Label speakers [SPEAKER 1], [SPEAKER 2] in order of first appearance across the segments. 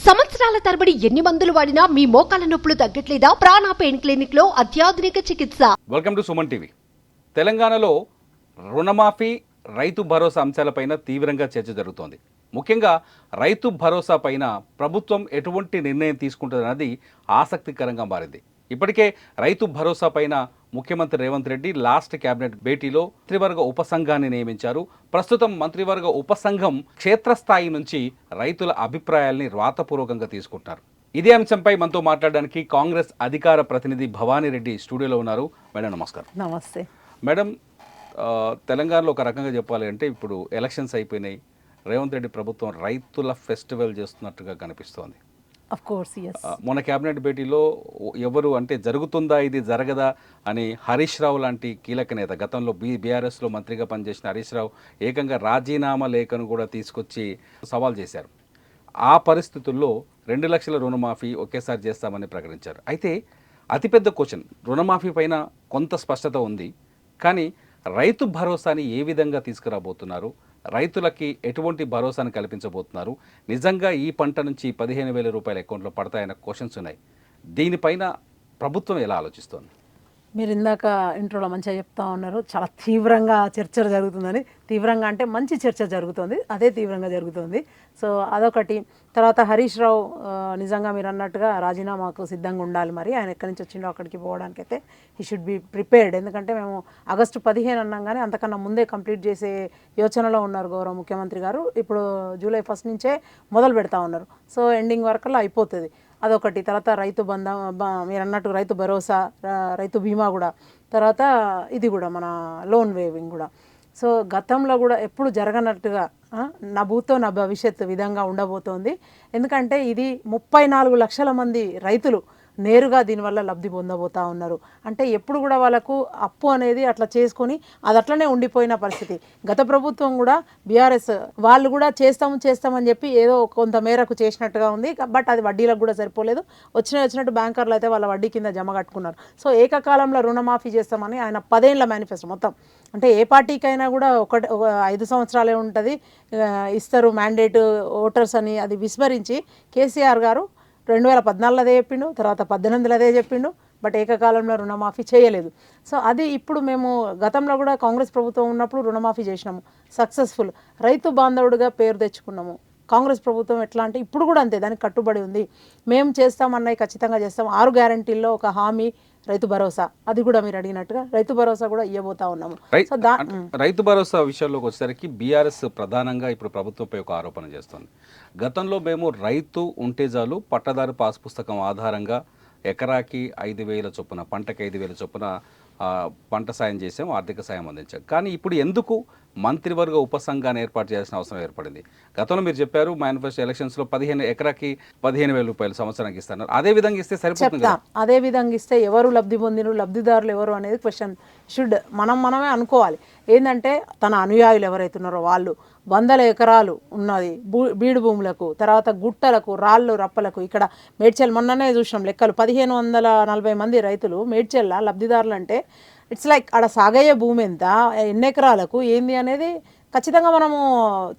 [SPEAKER 1] సంవత్సరాల తరబడి ఎన్ని మందులు వాడినా మీ మోకాల నొప్పులు తగ్గట్లేదా? ప్రాణ పెయిన్ క్లినిక్ లో అత్యాధునిక చికిత్స.
[SPEAKER 2] Welcome to Suman TV. తెలంగాణలో రుణమాఫీ, రైతు భరోసా అంశాలపైన తీవ్రంగా చర్చ జరుగుతోంది. ముఖ్యంగా రైతు భరోసా పైన ప్రభుత్వం ఎటువంటి నిర్ణయం తీసుకుంటుందన్నది ఆసక్తికరంగా మారింది. ఇప్పటికే రైతు భరోసా పైన ముఖ్యమంత్రి రేవంత్ రెడ్డి లాస్ట్ కేబినెట్ భేటీలో మంత్రివర్గ ఉపసంఘాన్ని నియమించారు. ప్రస్తుతం మంత్రివర్గ ఉపసంఘం క్షేత్రస్థాయి నుంచి రైతుల అభిప్రాయాల్ని రాతపూర్వకంగా తీసుకుంటున్నారు. ఇదే అంశంపై మనతో మాట్లాడడానికి కాంగ్రెస్ అధికార ప్రతినిధి భవానీ రెడ్డి స్టూడియోలో ఉన్నారు. మేడం నమస్కారం.
[SPEAKER 3] నమస్తే
[SPEAKER 2] మేడం, తెలంగాణలో ఒక రకంగా చెప్పాలి అంటే ఇప్పుడు ఎలక్షన్స్ అయిపోయినాయి. రేవంత్ రెడ్డి ప్రభుత్వం రైతుల ఫెస్టివల్ చేస్తున్నట్టుగా కనిపిస్తోంది. మొన్న కేబినెట్ భేటీలో ఎవరు అంటే జరుగుతుందా ఇది జరగదా అని హరీష్ రావు లాంటి కీలక నేత, గతంలో బీఆర్ఎస్లో మంత్రిగా పనిచేసిన హరీష్ రావు ఏకంగా రాజీనామా లేఖను కూడా తీసుకొచ్చి సవాల్ చేశారు. ఆ పరిస్థితుల్లో 2 లక్షల రుణమాఫీ ఒకేసారి చేస్తామని ప్రకటించారు. అయితే అతిపెద్ద క్వశ్చన్, రుణమాఫీ పైన కొంత స్పష్టత ఉంది, కానీ రైతు భరోసాని ఏ విధంగా తీసుకురాబోతున్నారు, రైతులకి ఎటువంటి భరోసాను కల్పించబోతున్నారు, నిజంగా ఈ పంట నుంచి 15,000 రూపాయల అకౌంట్లో పడతాయన్న క్వశ్చన్స్ ఉన్నాయి. దీనిపైన ప్రభుత్వం ఎలా ఆలోచిస్తోంది?
[SPEAKER 3] మీరు ఇందాక ఇంట్రోలో మంచిగా చెప్తా ఉన్నారు, చాలా తీవ్రంగా చర్చ జరుగుతుందని. తీవ్రంగా అంటే మంచి చర్చ జరుగుతుంది, అదే తీవ్రంగా జరుగుతుంది. సో అదొకటి. తర్వాత హరీష్ రావు నిజంగా మీరు అన్నట్టుగా రాజీనామాకు సిద్ధంగా ఉండాలి. మరి ఆయన ఎక్కడి నుంచి వచ్చిండో అక్కడికి పోవడానికైతే హీ షుడ్ బి ప్రిపేర్డ్. ఎందుకంటే మేము ఆగస్టు 15 అన్నాం, కానీ అంతకన్నా ముందే కంప్లీట్ చేసే యోచనలో ఉన్నారు గౌరవ ముఖ్యమంత్రి గారు. ఇప్పుడు జూలై 1 నుంచే మొదలు పెడతా ఉన్నారు. సో ఎండింగ్ వరకల్లా అయిపోతుంది. అదొకటి. తర్వాత రైతు మీరు అన్నట్టు రైతు భరోసా, రైతు బీమా కూడా, తర్వాత ఇది కూడా మన లోన్ వేవింగ్ కూడా. సో గతంలో కూడా ఎప్పుడు జరగనట్టుగా నా భూతో నా భవిష్యత్తు విధంగా ఉండబోతోంది. ఎందుకంటే ఇది 34 లక్షల మంది రైతులు నేరుగా దీనివల్ల లబ్ధి పొందబోతూ ఉన్నారు. అంటే ఎప్పుడు కూడా వాళ్ళకు అప్పు అనేది అట్లా చేసుకొని అది అట్లనే ఉండిపోయిన పరిస్థితి. గత ప్రభుత్వం కూడా బీఆర్ఎస్ వాళ్ళు కూడా చేస్తామని చెప్పి ఏదో కొంత మేరకు చేసినట్టుగా ఉంది. బట్ అది వడ్డీలకు కూడా సరిపోలేదు. వచ్చినట్టు బ్యాంకర్లు అయితే వాళ్ళ వడ్డీ కింద జమ కట్టుకున్నారు. సో ఏకకాలంలో రుణమాఫీ చేస్తామని ఆయన 10 ఏళ్ల మేనిఫెస్టో మొత్తం, అంటే ఏ పార్టీకైనా కూడా ఒక 5 సంవత్సరాలే ఉంటుంది ఇస్తారు మ్యాండేట్ ఓటర్స్ అని, అది విస్మరించి కేసీఆర్ గారు 2014 అదే చెప్పిండు, తర్వాత 18 అదే చెప్పిండు. బట్ ఏకకాలంలో రుణమాఫీ చేయలేదు. సో అది ఇప్పుడు మేము గతంలో కూడా కాంగ్రెస్ ప్రభుత్వం ఉన్నప్పుడు రుణమాఫీ చేసినాము, సక్సెస్ఫుల్ రైతు బాంధవుడిగా పేరు తెచ్చుకున్నాము. కాంగ్రెస్ ప్రభుత్వం ఎట్లా అంటే ఇప్పుడు కూడా అంతే, దానికి కట్టుబడి ఉంది. మేము చేస్తామన్నవి ఖచ్చితంగా చేస్తాం. 6 గ్యారంటీల్లో ఒక హామీ రైతు భరోసా, అది కూడా మీరు అడిగినట్టుగా రైతు భరోసా కూడా ఇవ్వబోతా ఉన్నాము. సో
[SPEAKER 2] రైతు భరోసా విషయంలోకి వచ్చేసరికి బీఆర్ఎస్ ప్రధానంగా ఇప్పుడు ప్రభుత్వంపై ఒక ఆరోపణ చేస్తుంది. గతంలో మేము రైతు ఉంటే చాలు పట్టదారు పాస్ పుస్తకం ఆధారంగా ఎకరాకి 5,000 చొప్పున, పంటకి 5,000 చొప్పున పంట సాయం చేసాం, ఆర్థిక సాయం అందించాం. కానీ ఇప్పుడు ఎందుకు మంత్రివర్గ ఉపసంఘాన్ని ఏర్పాటు చేయాల్సిన అవసరం ఏర్పడింది? గతంలో మీరు చెప్పారు మేనిఫెస్టో ఎలక్షన్స్లో ఎకరాకి 15,000 రూపాయలు సంవత్సరానికి ఇస్తున్నారు. అదే విధంగా ఇస్తే సరిపోతుంది.
[SPEAKER 3] అదే విధంగా ఇస్తే ఎవరు లబ్ధి పొందిన లబ్ధిదారులు ఎవరు అనేది క్వశ్చన్ షుడ్ మనమే అనుకోవాలి. ఏంటంటే తన అనుయాయులు ఎవరైతున్నారో వాళ్ళు 100 ఎకరాలు ఉన్నది బీడు భూములకు, తర్వాత గుట్టలకు, రాళ్ళు రప్పలకు. ఇక్కడ మేడ్చల్ మొన్ననే చూసినాం లెక్కలు, 1,540 మంది రైతులు మేడ్చల్ల లబ్ధిదారులు. అంటే ఇట్స్ లైక్ ఆడ సాగయ్యే భూమి ఎంత, ఎన్ని ఎకరాలకు ఏంది అనేది ఖచ్చితంగా మనము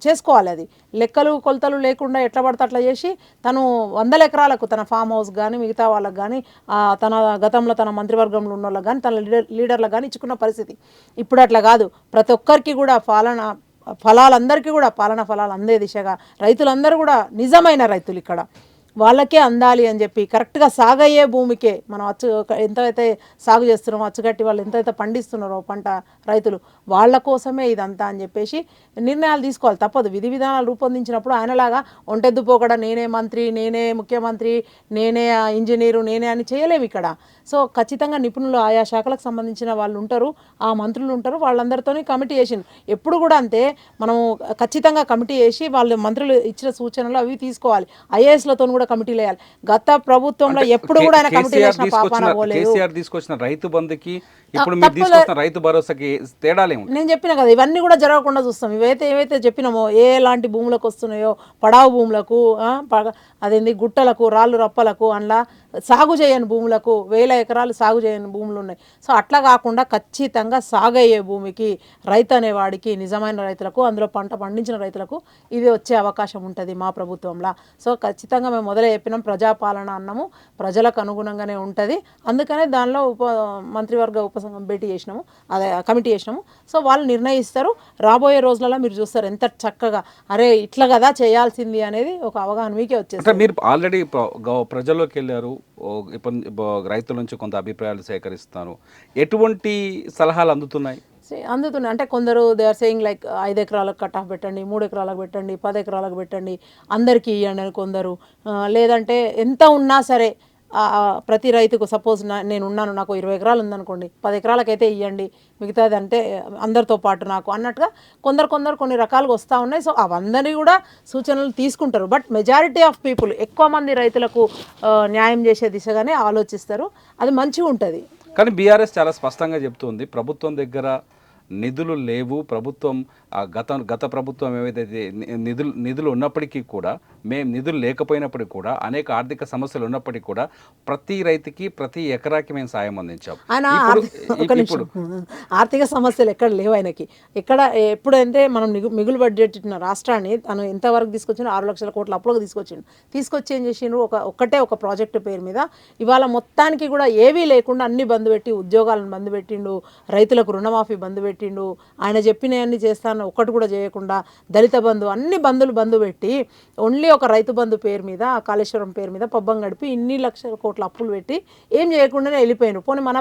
[SPEAKER 3] చేసుకోవాలి. అది లెక్కలు కొలతలు లేకుండా ఎట్లా పడితే అట్లా చేసి తను 100 ఎకరాలకు తన ఫామ్ హౌస్ కానీ మిగతా వాళ్ళకి కానీ తన గతంలో తన మంత్రివర్గంలో ఉన్న వాళ్ళకి కానీ తన లీడర్లకు కానీ ఇచ్చుకున్న పరిస్థితి. ఇప్పుడు అట్లా కాదు, ప్రతి ఒక్కరికి కూడా ఫలాలందరికీ కూడా పాలన ఫలాలు అందే దిశగా రైతులందరూ కూడా నిజమైన రైతులు ఇక్కడ వాళ్ళకే అందాలి అని చెప్పి కరెక్ట్గా సాగయ్యే భూమికే మనం ఎంతైతే సాగు చేస్తున్నామో, అచ్చుకట్టి వాళ్ళు ఎంతైతే పండిస్తున్నారో పంట రైతులు, వాళ్ళ కోసమే ఇదంతా అని చెప్పేసి నిర్ణయాలు తీసుకోవాలి. తప్పదు. విధి విధానాలు రూపొందించినప్పుడు ఆయనలాగా ఒంటెద్దు పోకడ నేనే మంత్రి, నేనే ముఖ్యమంత్రి, నేనే ఇంజనీరు, నేనే అని చేయలేము ఇక్కడ. సో ఖచ్చితంగా నిపుణులు ఆయా శాఖలకు సంబంధించిన వాళ్ళు ఉంటారు, ఆ మంత్రులు ఉంటారు, వాళ్ళందరితోనే కమిటీ చేసింది. ఎప్పుడు కూడా అంతే, మనము ఖచ్చితంగా కమిటీ చేసి వాళ్ళు మంత్రులు ఇచ్చిన సూచనలు అవి తీసుకోవాలి. ఐఏఎస్లతో కూడా కమిటీలు వేయాలి. గత ప్రభుత్వంలో ఎప్పుడు కూడా ఆయన కమిటీ చేసిన పాపాన పోలేదు.
[SPEAKER 2] కేసీఆర్ తీసుకొచ్చిన రైతు బంధుకి ఇప్పుడు మీరు తీసుకొచ్చిన రైతు భరోసాకి తేడాలేము.
[SPEAKER 3] నేను చెప్పిన కదా, ఇవన్నీ కూడా జరగకుండా చూస్తాం. ఏవైతే చెప్పినామో ఎలాంటి భూములకు వస్తున్నాయో, పడావు భూములకు, అదేంది గుట్టలకు, రాళ్ళు రప్పలకు, అందులో సాగు చేయని భూములకు, 1000 ఎకరాలు సాగు చేయని భూములు ఉన్నాయి. సో అట్లా కాకుండా ఖచ్చితంగా సాగయ్యే భూమికి రైతు అనేవాడికి, నిజమైన రైతులకు, అందులో పంట పండించిన రైతులకు ఇది వచ్చే అవకాశం ఉంటుంది మా ప్రభుత్వంలో. సో ఖచ్చితంగా మేము మొదలే చెప్పినాం, ప్రజాపాలన అన్నము ప్రజలకు అనుగుణంగానే ఉంటుంది. అందుకనే దానిలో మంత్రివర్గ భేటీ చేసినాము, అదే కమిటీ చేసినాము. సో వాళ్ళు నిర్ణయిస్తారు. రాబోయే రోజులలో మీరు చూస్తారు ఎంత చక్కగా అరే ఇట్లా కదా చేయాల్సింది అనేది ఒక అవగాహన మీకే వచ్చేస్తుంది.
[SPEAKER 2] మీరు ఆల్రెడీ ప్రజల్లోకి వెళ్ళారు, రైతుల నుంచి కొంత అభిప్రాయాలు సేకరిస్తున్నారు, ఎటువంటి సలహాలు అందుతున్నాయి?
[SPEAKER 3] అందుతున్నాయి అంటే కొందరు దే ఆర్ సేయింగ్ లైక్ 5 ఎకరాలకు కట్ ఆఫ్ పెట్టండి, 3 ఎకరాలకు పెట్టండి, 10 ఎకరాలకు పెట్టండి, అందరికీ ఇవ్వండి అని కొందరు. లేదంటే ఎంత ఉన్నా సరే ప్రతి రైతుకు సపోజ్ నేను ఉన్నాను, నాకు 20 ఎకరాలు ఉందనుకోండి, 10 ఎకరాలకైతే ఇవ్వండి, మిగతాది అంటే అందరితో పాటు నాకు అన్నట్టుగా కొందరు కొన్ని రకాలుగా వస్తూ ఉన్నాయి. సో అవందరినీ కూడా సూచనలు తీసుకుంటారు. బట్ మెజారిటీ ఆఫ్ పీపుల్, ఎక్కువ మంది రైతులకు న్యాయం చేసే దిశగానే ఆలోచిస్తారు. అది మంచిగా ఉంటుంది.
[SPEAKER 2] కానీ బీఆర్ఎస్ చాలా స్పష్టంగా చెప్తుంది, ప్రభుత్వం దగ్గర నిధులు లేవు, ప్రభుత్వం గత ప్రభుత్వం ఏవైతే నిధులు ఉన్నప్పటికీ కూడా, మేము నిధులు లేకపోయినప్పటికీ కూడా, అనేక ఆర్థిక సమస్యలు ఉన్నప్పటికీ కూడా ప్రతి రైతుకి ప్రతి ఎకరాకి మేము సాయం అందించాం.
[SPEAKER 3] ఆర్థిక సమస్యలు ఎక్కడ లేవు ఆయనకి. ఎక్కడ ఎప్పుడంటే మనం మిగులు బడ్జెట్ ఇచ్చిన రాష్ట్రాన్ని తను ఎంతవరకు తీసుకొచ్చిన 6 లక్షల కోట్ల అప్పులకు తీసుకొచ్చి ఏం చేసిండ్రు, ఒక ప్రాజెక్టు పేరు మీద ఇవాళ మొత్తానికి కూడా ఏవీ లేకుండా అన్ని బంద్ పెట్టి, ఉద్యోగాలను బంద్ పెట్టిండు, రైతులకు రుణమాఫీ బంద్ పెట్టిండు, ఆయన చెప్పినవన్నీ చేస్తాను ఒక్కటి కూడా చేయకుండా, దళిత బంధు అన్ని బంధు పెట్టి ఓన్లీ ఒక రైతు బంధు పేరు మీద, కాళేశ్వరం పేరు మీద పబ్బం గడిపి ఇన్ని లక్షల కోట్ల అప్పులు పెట్టి ఏం చేయకుండానే వెళ్ళిపోయినారు. పోనీ మన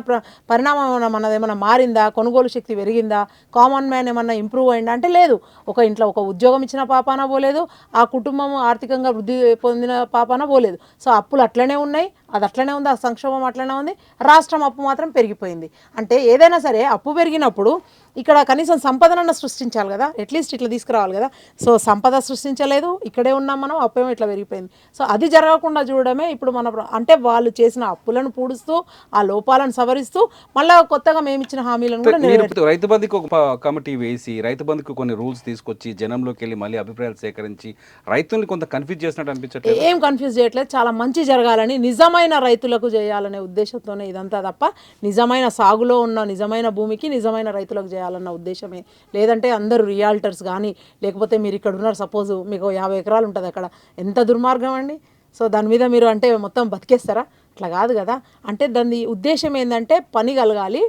[SPEAKER 3] పరిణామం మనదేమన్నా మారిందా, కొనుగోలు శక్తి పెరిగిందా, కామన్ మ్యాన్ ఏమన్నా ఇంప్రూవ్ అయిందా అంటే లేదు. ఒక ఇంట్లో ఒక ఉద్యోగం ఇచ్చిన పాపాన పోలేదు, ఆ కుటుంబం ఆర్థికంగా వృద్ధి పొందిన పాపాన పోలేదు. సో అప్పులు అట్లనే ఉన్నాయి, అది అట్లనే ఉంది, ఆ సంక్షోభం అట్లనే ఉంది, రాష్ట్రం అప్పు మాత్రం పెరిగిపోయింది. అంటే ఏదైనా సరే అప్పు పెరిగినప్పుడు ఇక్కడ కనీసం సంపదనన్న సృష్టించాలి కదా, అట్లీస్ట్ ఇట్లా తీసుకురావాలి కదా. సో సంపద సృష్టించలేదు, ఇక్కడే ఉన్నాం మనం, అప్పేమో ఇట్లా పెరిగిపోయింది. సో అది జరగకుండా చూడడమే ఇప్పుడు అంటే వాళ్ళు చేసిన అప్పులను పూడుస్తూ, ఆ లోపాలను సవరిస్తూ, మళ్ళీ కొత్తగా మేము ఇచ్చిన హామీలను కూడా
[SPEAKER 2] రైతు బంధుకు ఒక కమిటీ వేసి, రైతు బంధుకు కొన్ని రూల్స్ తీసుకొచ్చి, జనంలోకి వెళ్ళి మళ్ళీ అభిప్రాయాలు సేకరించి రైతుల్ని కొంత కన్ఫ్యూజ్ చేసినట్టు అనిపించట్లేదు?
[SPEAKER 3] ఏం కన్ఫ్యూజ్ చేయట్లేదు, చాలా మంచి జరగాలని, నిజమైన రైతులకు చేయాలనే ఉద్దేశంతోనే ఇదంతా తప్ప నిజమైన సాగులో ఉన్న నిజమైన భూమికి నిజమైన రైతులకు చేయాలన్న ఉద్దేశమే. లేదంటే అందరూ రియాల్టర్స్ కానీ, లేకపోతే మీరు ఇక్కడ ఉన్నారు, సపోజ్ మీకు 50 ఎకరాలు ఉంటుంది అక్కడ, ఎంత దుర్మార్గం అండి. సో దాని మీద మీరు అంటే మొత్తం బతికేస్తారా? అట్లా కాదు కదా. అంటే దాని ఉద్దేశం ఏంటంటే పని కలగాలి,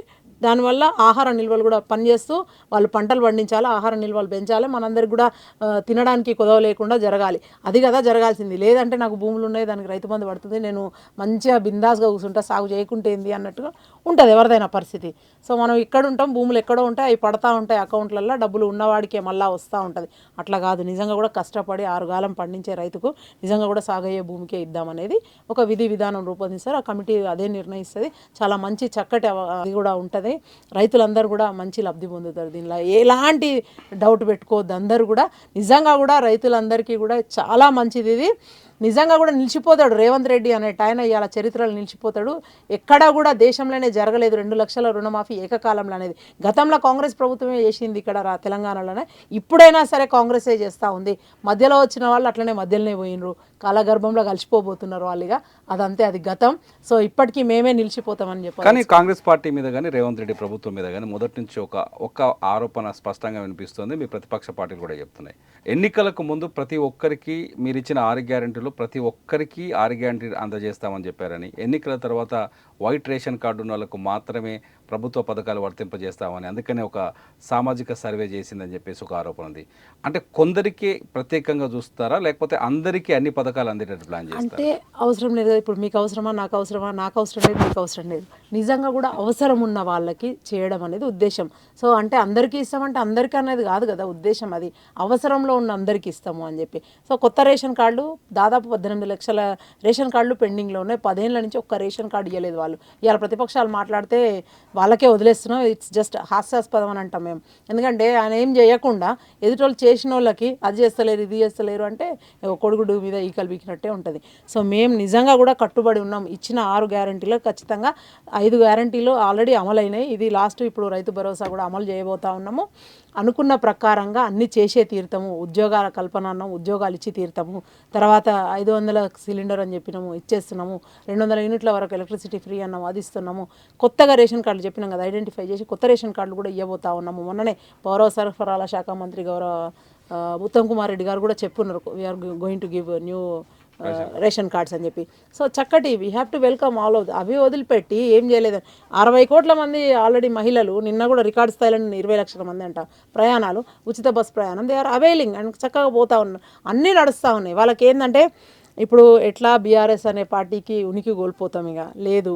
[SPEAKER 3] దానివల్ల ఆహార నిల్వలు కూడా పనిచేస్తూ వాళ్ళు పంటలు పండించాలి, ఆహార నిల్వలు పెంచాలి, మనందరికి కూడా తినడానికి కొదవ లేకుండా జరగాలి. అది కదా జరగాల్సింది. లేదంటే నాకు భూములు ఉన్నాయి, దానికి రైతు బంధు పడుతుంది, నేను మంచిగా బిందాస్గా కూర్చుంటా, సాగు చేయకుంటే ఏంది అన్నట్టుగా ఉంటుంది ఎవరిదైనా పరిస్థితి. సో మనం ఇక్కడ ఉంటాం, భూములు ఎక్కడో ఉంటాయి, అవి పడతా ఉంటాయి అకౌంట్లలో, డబ్బులు ఉన్నవాడికే మళ్ళీ వస్తూ ఉంటుంది. అట్లా కాదు, నిజంగా కూడా కష్టపడి 6 గాలం పండించే రైతుకు నిజంగా కూడా సాగయ్యే భూమికే ఇద్దామనేది ఒక విధి విధానం రూపొందిస్తారు. ఆ కమిటీ అదే నిర్ణయిస్తుంది. చాలా మంచి చక్కటి అది కూడా ఉంటుంది. రైతులందరూ కూడా మంచి లబ్ధి పొందుతారు. దీనిలో ఎలాంటి డౌట్ పెట్టుకోవద్దు. అందరూ కూడా నిజంగా కూడా రైతులందరికీ కూడా చాలా మంచిది. ఇది నిజంగా కూడా నిలిచిపోతాడు రేవంత్ రెడ్డి అనేట ఆయన, ఇవాళ చరిత్రలో నిలిచిపోతాడు. ఎక్కడా కూడా దేశంలోనే జరగలేదు 2 లక్షల రుణమాఫీ ఏకకాలంలో అనేది. గతంలో కాంగ్రెస్ ప్రభుత్వమే చేసింది ఇక్కడ తెలంగాణలోనే, ఇప్పుడైనా సరే కాంగ్రెసే చేస్తూ ఉంది. మధ్యలో వచ్చిన వాళ్ళు అట్లనే మధ్యలోనే పోయినరు, కాలగర్భంలో కలిసిపోబోతున్నారు వాళ్ళుగా. అదంతే, అది గతం. సో ఇప్పటికీ మేమే నిలిచిపోతామని చెప్పారు.
[SPEAKER 2] కానీ కాంగ్రెస్ పార్టీ మీద కానీ, రేవంత్ రెడ్డి ప్రభుత్వం మీద కానీ మొదటి నుంచి ఒక ఆరోపణ స్పష్టంగా వినిపిస్తుంది, మీ ప్రతిపక్ష పార్టీలు కూడా చెప్తున్నాయి. ఎన్నికలకు ముందు ప్రతి ఒక్కరికి మీరు ఇచ్చిన 6 గ్యారెంటీలు ప్రతి ఒక్కరికి 6 గ్యారెంటీ అందజేస్తామని చెప్పారని, ఎన్నికల తర్వాత వైట్ రేషన్ కార్డు ఉన్న వాళ్ళకు మాత్రమే ప్రభుత్వ పథకాలు వర్తింపజేస్తామని, అందుకనే ఒక సామాజిక సర్వే చేసిందని చెప్పేసి ఒక ఆరోపణ ఉంది. అంటే కొందరికి ప్రత్యేకంగా చూస్తారా, లేకపోతే అందరికీ అన్ని పథకాలు అందేటట్టు ప్లాన్ చేస్తారా?
[SPEAKER 3] అంటే అవసరం లేదు. ఇప్పుడు మీకు అవసరమా, నాకు అవసరమా, నాకు అవసరం లేదు, మీకు అవసరం లేదు. నిజంగా కూడా అవసరం ఉన్న వాళ్ళకి చేయడం అనేది ఉద్దేశం. సో అంటే అందరికీ ఇస్తామంటే అందరికీ అనేది కాదు కదా ఉద్దేశం, అది అవసరంలో ఉన్న అందరికీ ఇస్తాము అని చెప్పి. సో కొత్త రేషన్ కార్డు దాదాపు 18 లక్షల రేషన్ కార్డులు పెండింగ్లో ఉన్నాయి. 10 ఏళ్ళ నుంచి ఒక్క రేషన్ కార్డు ఇవ్వలేదు వాళ్ళు. ఇవాళ ప్రతిపక్షాలు మాట్లాడితే వాళ్ళకే వదిలేస్తున్నాం, ఇట్స్ జస్ట్ హాస్యాస్పదం అని అంటాం మేము. ఎందుకంటే ఆయన ఏం చేయకుండా ఎదుటోళ్ళు చేసిన వాళ్ళకి అది చేస్తలేరు, ఇది చేస్తలేరు అంటే కొడుగుడు మీద ఈకలు బీకినట్టే ఉంటుంది. సో మేము నిజంగా కూడా కట్టుబడి ఉన్నాం. ఇచ్చిన 6 గ్యారెంటీలు ఖచ్చితంగా 5 గ్యారెంటీలు ఆల్రెడీ అమలైనాయి. ఇది లాస్ట్ ఇప్పుడు రైతు భరోసా కూడా అమలు చేయబోతా ఉన్నాము. అనుకున్న ప్రకారంగా అన్ని చేసే తీరుతాము. ఉద్యోగాల కల్పన అన్నాము, ఉద్యోగాలు ఇచ్చి తీరుతాము. తర్వాత 500 సిలిండర్ అని చెప్పినాము, ఇచ్చేస్తున్నాము. 200 యూనిట్ల వరకు ఎలక్ట్రిసిటీ ఫ్రీ అన్నాము, అది ఇస్తున్నాము. కొత్తగా రేషన్ కార్డులు చెప్పినాం కదా, ఐడెంటిఫై చేసి కొత్త రేషన్ కార్డులు కూడా ఇవ్వబోతా ఉన్నాము. మొన్ననే పౌర సరఫరాల శాఖ మంత్రి గౌరవ ఉత్తమ్ కుమార్ రెడ్డి గారు కూడా చెప్పున్నారు, we are going to give new ration cards అని చెప్పి. సో చక్కటి we have to welcome all of అవి వదిలిపెట్టి ఏం చేయలేదని 60 కోట్ల మంది ఆల్రెడీ మహిళలు నిన్న కూడా రికార్డ్ స్థాయిలో 20 లక్షల మంది అంట ప్రయాణాలు, ఉచిత బస్ ప్రయాణం, దే ఆర్ అవైలింగ్ అండ్ చక్కగా పోతా ఉన్నారు, అన్నీ నడుస్తూ ఉన్నాయి. వాళ్ళకి ఏంటంటే ఇప్పుడు ఎట్లా బీఆర్ఎస్ అనే పార్టీకి ఉనికి కోల్పోతాం, ఇక లేదు,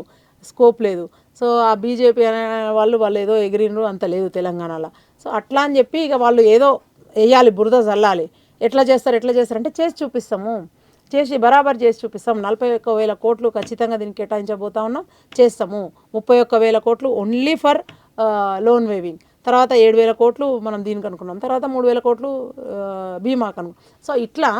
[SPEAKER 3] స్కోప్ లేదు. సో ఆ బీజేపీ అనే వాళ్ళు ఏదో ఎగిరినరు, అంత లేదు తెలంగాణలో. సో అట్లా అని చెప్పి ఇక వాళ్ళు ఏదో వేయాలి, బురద చల్లాలి. ఎట్లా చేస్తారంటే చేసి చూపిస్తాము, చేసి బరాబర్ చేసి చూపిస్తాం. 41,000 కోట్లు ఖచ్చితంగా దీనికి కేటాయించబోతా ఉన్నాం, చేస్తాము. 31,000 కోట్లు ఓన్లీ ఫర్ లోన్ వేవింగ్, తర్వాత 7,000 కోట్లు మనం దీనికి అనుకున్నాం, తర్వాత 3,000 కోట్లు బీమాకు అనుకున్నాం. సో ఇట్లా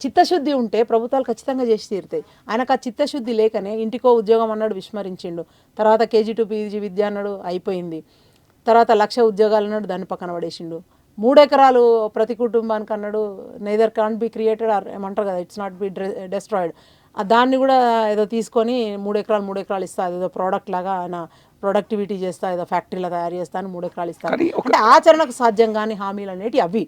[SPEAKER 3] చిత్తశుద్ధి ఉంటే ప్రభుత్వాలు ఖచ్చితంగా చేసి తీరుతాయి. ఆయనకు ఆ చిత్తశుద్ధి లేకనే ఇంటికో ఉద్యోగం అన్నాడు, విస్మరించిండు. తర్వాత KG to PG విద్య అన్నాడు, అయిపోయింది. తర్వాత 1,00,000 ఉద్యోగాలు అన్నాడు, దాన్ని పక్కన పడేసిండు. 3 ఎకరాలు ప్రతి కుటుంబానికి అన్నాడు, neither can't be created or ఏమంటారు కదా, ఇట్స్ నాట్ బి డెస్ట్రాయిడ్. దాన్ని కూడా ఏదో తీసుకొని 3 ఎకరాలు ఇస్తా, అదేదో ప్రోడక్ట్ లాగా ఆయన ప్రొడక్టివిటీ చేస్తా, ఏదో ఫ్యాక్టరీలో తయారు చేస్తా అని 3 ఎకరాలు ఇస్తాను అంటే ఆచరణకు సాధ్యం కానీ హామీలు అనేవి అవి.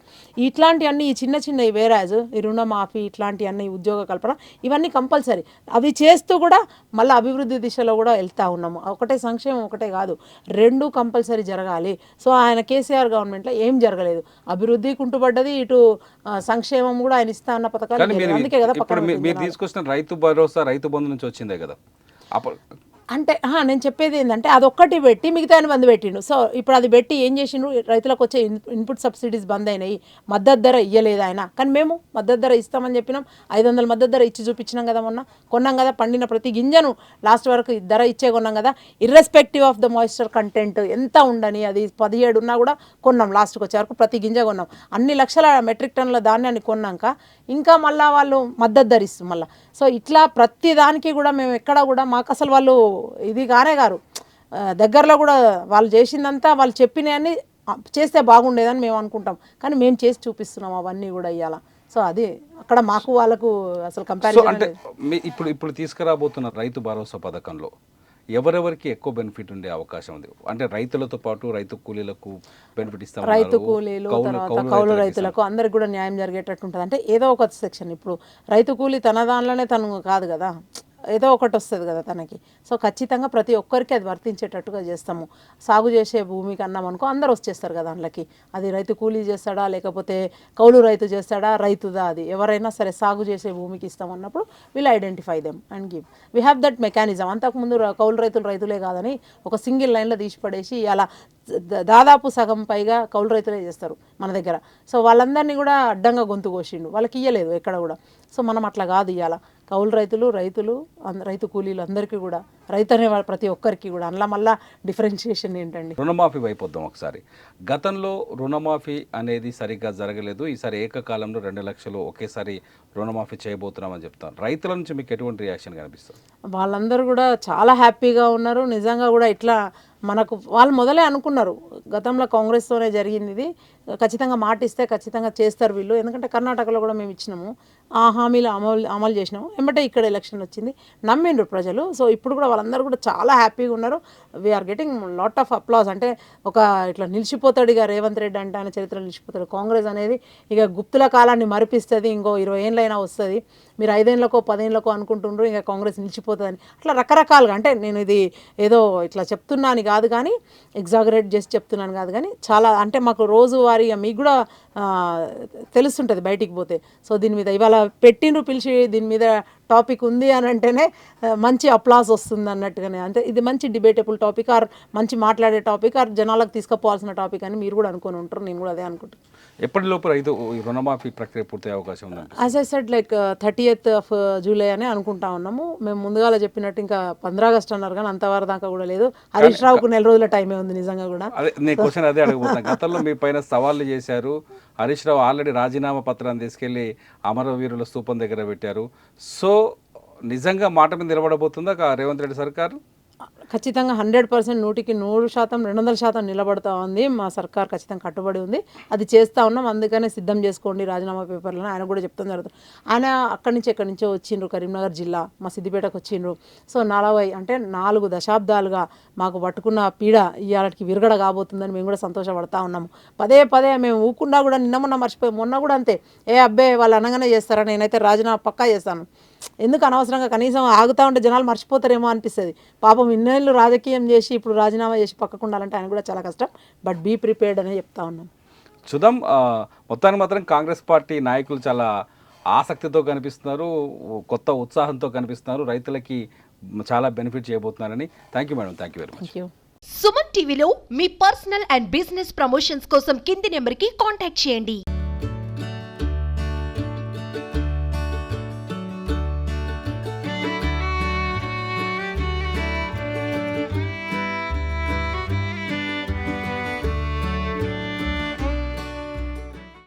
[SPEAKER 3] ఇట్లాంటివన్నీ ఈ చిన్న వేరాజ్, ఈ రుణమాఫీ, ఇట్లాంటివన్నీ ఉద్యోగ కల్పన, ఇవన్నీ కంపల్సరీ. అవి చేస్తూ కూడా మళ్ళీ అభివృద్ధి దిశలో కూడా వెళ్తూ ఉన్నాము. ఒకటే సంక్షేమం ఒకటే కాదు, 2 కంపల్సరీ జరగాలి. సో ఆయన కేసీఆర్ గవర్నమెంట్లో ఏం జరగలేదు, అభివృద్ధి కుంటుపడ్డది, ఇటు సంక్షేమం కూడా ఆయన ఇస్తా అన్న పథకాలు. అందుకే కదా
[SPEAKER 2] మీరు తీసుకొచ్చిన రైతు భరోసా, రైతు బంధు నుంచి వచ్చిందే కదా.
[SPEAKER 3] అంటే నేను చెప్పేది ఏంటంటే అదొక్కటి పెట్టి మిగతా బంద్ పెట్టిండు. సో ఇప్పుడు అది పెట్టి ఏం చేసిండ్రు, రైతులకు వచ్చే ఇన్పుట్ సబ్సిడీస్ బంద్ అయినాయి, మద్దతు ధర ఇయ్యలేదు ఆయన. కానీ మేము మద్దతు ధర ఇస్తామని చెప్పినాం, 500 మద్దతు ధర ఇచ్చి చూపించినాం కదా, మొన్న కొన్నాం కదా, పండిన ప్రతి గింజను లాస్ట్ వరకు ధర ఇచ్చే కొన్నాం కదా, irrespective of the moisture content ఎంత ఉండని, అది 17 ఉన్నా కూడా కొన్నాం, లాస్ట్కి వచ్చే వరకు ప్రతి గింజ కొన్నాం. అన్ని లక్షల మెట్రిక్ టన్నుల ధాన్యాన్ని కొన్నాక ఇంకా మళ్ళీ వాళ్ళు మద్దతు ధర ఇస్తారు మళ్ళీ. సో ఇట్లా ప్రతి దానికి కూడా మేము ఎక్కడ కూడా మాకు అసలు వాళ్ళు ఇది గారు దగ్గరలో కూడా వాళ్ళు చేసిందంతా వాళ్ళు చెప్పినవన్నీ చేస్తే బాగుండేదని మేము అనుకుంటాం, కానీ మేము చేసి చూపిస్తున్నాం అవన్నీ కూడా ఇవ్వాల. సో అది అక్కడ మాకు వాళ్ళకు అసలు కంపారిజన్.
[SPEAKER 2] అంటే ఇప్పుడు తీసుకురాబోతున్న రైతు భరోసా పథకంలో ఎవరెవరికి ఎక్కువ బెనిఫిట్ ఉండే అవకాశం ఉంది? అంటే రైతులతో పాటు రైతు కూలీలకు బెనిఫిట్ ఇస్తాం,
[SPEAKER 3] రైతు కూలీలు, తర్వాత కౌలు రైతులకు అందరికి కూడా న్యాయం జరిగేటట్టు ఉంటుంది. అంటే ఏదో ఒక సెక్షన్, ఇప్పుడు రైతు కూలీ తన దానిలోనే తను కాదు కదా, ఏదో ఒకటి వస్తుంది కదా తనకి. సో ఖచ్చితంగా ప్రతి ఒక్కరికి అది వర్తించేటట్టుగా చేస్తాము. సాగు చేసే భూమికి అన్నాం అనుకో, అందరు వచ్చేస్తారు కదా అందులోకి. అది రైతు కూలీ చేస్తాడా, లేకపోతే కౌలు రైతు చేస్తాడా, రైతుదా, అది ఎవరైనా సరే సాగు చేసే భూమికి ఇస్తామన్నప్పుడు will identify them and give. We have that mechanism. అంతకుముందు కౌలు రైతులే కాదని ఒక సింగిల్ లైన్లో తీసి పడేసి అలా దాదాపు సగం పైగా కౌలు రైతులే చేస్తారు మన దగ్గర. సో వాళ్ళందరినీ కూడా అడ్డంగా గొంతు కోసిండు, వాళ్ళకి ఇయ్యలేదు ఎక్కడ కూడా. సో మనం అట్లా కాదు ఇవ్వాల, కౌలు రైతులు రైతు కూలీలు అందరికీ కూడా, రైతు అనే ప్రతి ఒక్కరికి కూడా. అందులో మళ్ళీ డిఫరెన్షియేషన్ ఏంటండి.
[SPEAKER 2] రుణమాఫీ వైపోద్దాం ఒకసారి. గతంలో రుణమాఫీ అనేది సరిగ్గా జరగలేదు, ఈసారి ఏకకాలంలో 2 లక్షలు ఒకేసారి రుణమాఫీ చేయబోతున్నామని చెప్తాను. రైతుల నుంచి మీకు ఎటువంటి రియాక్షన్ కనిపిస్తుంది?
[SPEAKER 3] వాళ్ళందరూ కూడా చాలా హ్యాపీగా ఉన్నారు. నిజంగా కూడా ఇట్లా మనకు వాళ్ళు మొదలే అనుకున్నారు, గతంలో కాంగ్రెస్తోనే జరిగింది ఇది, ఖచ్చితంగా మాట ఇస్తే ఖచ్చితంగా చేస్తారు వీళ్ళు. ఎందుకంటే కర్ణాటకలో కూడా మేము ఇచ్చినాము, ఆ హామీలు అమలు చేసినాము. ఏమంటే ఇక్కడ ఎలక్షన్ వచ్చింది, నమ్మిండ్రు ప్రజలు. సో ఇప్పుడు కూడా వాళ్ళందరూ కూడా చాలా హ్యాపీగా ఉన్నారు. We're getting lot of applause. అంటే ఒక ఇట్లా నిలిచిపోతాడు ఇక రేవంత్ రెడ్డి అంటే, ఆయన చరిత్రలో నిలిచిపోతాడు. కాంగ్రెస్ అనేది ఇక గుప్తుల కాలాన్ని మరిపిస్తుంది, ఇంకో 20 ఏళ్ళైనా వస్తుంది. మీరు 5 ఏళ్ళకో 10 ఏళ్ళకో అనుకుంటుండ్రు ఇంకా కాంగ్రెస్ నిలిచిపోతుందని. అట్లా రకరకాలుగా, అంటే నేను ఇది ఏదో ఇట్లా చెప్తున్నాను కాదు కానీ, ఎగ్జాగరేట్ చేసి చెప్తున్నాను కాదు కానీ, చాలా అంటే మాకు రోజువారీగా మీకు కూడా తెలుస్తుంటుంది బయటికి పోతే. సో దీని మీద ఇవాళ పెట్టిండ్రు పిలిచి, దీని మీద టాపిక్ ఉంది అని అంటేనే మంచి అప్లాస్ వస్తుంది అన్నట్టుగానే. అంటే ఇది మంచి డిబేటబుల్ టాపిక్, ఆర్ మంచి మాట్లాడే టాపిక్, ఆర్ జనాలకు తీసుకుపోవాల్సిన టాపిక్ అని మీరు కూడా అనుకొని ఉంటారు, నేను కూడా అదే అనుకుంటాను.
[SPEAKER 2] ఎప్పటిలోపు రైతు రుణమాఫీ ప్రక్రియ పూర్తయ్యే అవకాశం ఉంది?
[SPEAKER 3] As I said like 30th of July అని అనుకుంటా ఉన్నాము. మేము ముందుగా చెప్పినట్టు ఇంకా 15 August అన్నారు కానీ అంతవరకు దాకా కూడా లేదు. హరీష్ రావుకు 1 నెల రోజుల టైమే ఉంది నిజంగా కూడా.
[SPEAKER 2] అదే నేను క్వశ్చన్ అదే అడగబోతున్నాను. గతంలో మీ పైన సవాళ్ళు చేశారు, హరీష్ రావు ఆల్రెడీ రాజీనామా పత్రాన్ని తీసుకెళ్లి అమరవీరుల స్తూపం దగ్గర పెట్టారు. సో నిజంగా మాట మీద నిలబడబోతుందా రేవంత్ రెడ్డి సర్కారు?
[SPEAKER 3] ఖచ్చితంగా 100%, 100%, 200% నిలబడతా ఉంది. మా సర్కార్ ఖచ్చితంగా కట్టుబడి ఉంది, అది చేస్తూ ఉన్నాం. అందుకనే సిద్ధం చేసుకోండి రాజీనామా పేపర్లను ఆయన కూడా చెప్తాం జరుగుతుంది. ఆయన అక్కడి నుంచో వచ్చిండ్రు, కరీంనగర్ జిల్లా మా సిద్దిపేటకు వచ్చిండ్రు. సో 4 దశాబ్దాలుగా మాకు పట్టుకున్న పీడ ఇవాళకి విరగడ కాబోతుందని మేము కూడా సంతోషపడతా ఉన్నాము. పదే మేము ఊకున్నా కూడా, మొన్న మర్చిపోయి, మొన్న కూడా అంతే, అబ్బే వాళ్ళు అనగానే చేస్తారా, నేనైతే రాజీనామా పక్కా చేస్తాను, ఎందుకు అనవసరంగా కనీసం ఆగుతూ ఉంటే జనాలు మర్చిపోతారేమో అనిపిస్తుంది. పాపం ఇన్నేళ్ళు రాజకీయం చేసి ఇప్పుడు రాజీనామా చేసి పక్కకు ఉండాలంటే ఆయన కూడా చాలా కష్టం. బట్ బీ ప్రిపేర్డ్ అనే చెప్తా ఉన్నాను.
[SPEAKER 2] చూద్దాం. మొత్తానికి మాత్రం కాంగ్రెస్ పార్టీ నాయకులు చాలా ఆసక్తితో కనిపిస్తున్నారు, కొత్త ఉత్సాహంతో కనిపిస్తున్నారు, రైతులకి చాలా బెనిఫిట్ చేయబోతున్నారని. Thank you madam, thank you very much.
[SPEAKER 3] Thank you.
[SPEAKER 1] Suman టీవీలో మీ పర్సనల్ అండ్ బిజినెస్ ప్రమోషన్స్ కోసం కింది నెంబర్కి కాంటాక్ట్ చేయండి.